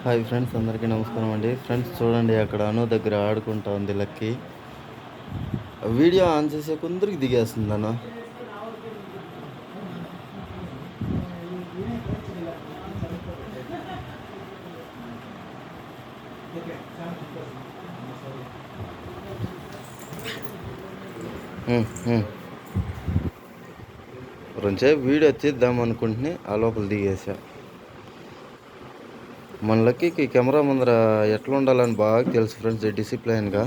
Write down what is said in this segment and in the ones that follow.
Hi friends, అందరికీ నమస్కారం అండి. ఫ్రెండ్స్ చూడండి, అక్కడ అను దగ్గర ఆడుకుంటా ఉంది లక్కీ. వీడియో ఆన్ చేసే కొందరికి దిగేస్తుంది అను. రెండుసేపు వీడియో తీద్దాం అనుకుంటుని ఆ లోపల దిగేసా. మన లక్కీకి కెమెరా ముందర ఎట్లా ఉండాలని బాగా తెలుసు ఫ్రెండ్స్, డిసిప్లైన్గా.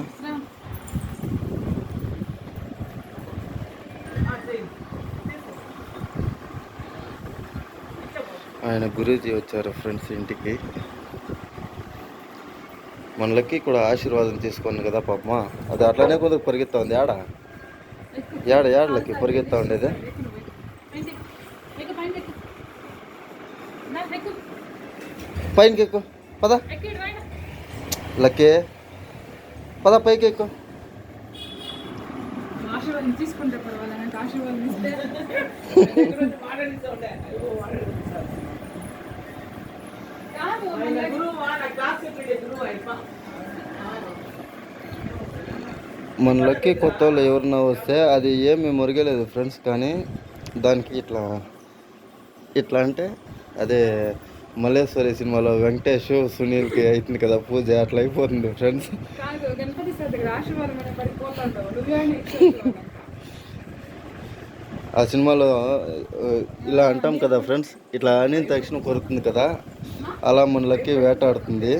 ఆయన గురూజీ వచ్చారు ఫ్రెండ్స్ ఇంటికి. మన లక్కీ కూడా ఆశీర్వాదం తీసుకోండి కదా పాపమా. అది అట్లానే కొద్దిగా పరిగెత్తా ఉంది. ఏడ లక్కీ పరిగెత్తా ఉండేది. పైనకి ఎక్కువ పద లక్కీ, పద పైకి ఎక్కువ. మన లక్కీ కొత్త వాళ్ళు ఎవరన్నా వస్తే అది ఏమి మురగలేదు ఫ్రెండ్స్. కానీ దానికి ఇట్లా అంటే అదే మల్లేశ్వరి సినిమాలో వెంకటేష్ సునీల్కి అవుతుంది కదా పూజ, అట్లా అయిపోతుంది ఫ్రెండ్స్. ఆ సినిమాలో ఇలా అంటాం కదా ఫ్రెండ్స్, ఇట్లా అని తక్షణ కొరుకుతుంది కదా, అలా మన లక్కీ వేటాడుతుంది.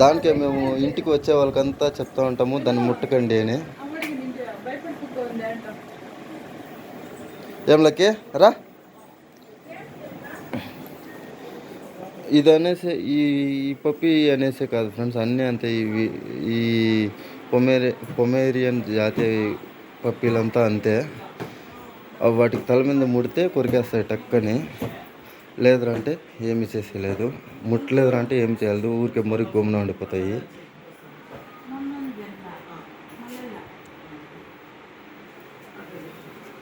దానికే మేము ఇంటికి వచ్చే వాళ్ళకంతా చెప్తా ఉంటాము, దాన్ని ముట్టకండి అని. ఏం లక్కీ రా. ఇది అనేసి ఈ పప్పి అనేసే కాదు ఫ్రెండ్స్, అన్నీ అంతే. ఈ పొమేరియన్ జాతి పప్పీలంతా అంతే. వాటికి తల మీద ముడితే కొరికేస్తాయి టక్కని. లేదురా అంటే ఏమి చేసేయలేదు, ముట్టలేదురా అంటే ఏం చేయలేదు, ఊరికే మురికి గమ్మున ఉండిపోతాయి.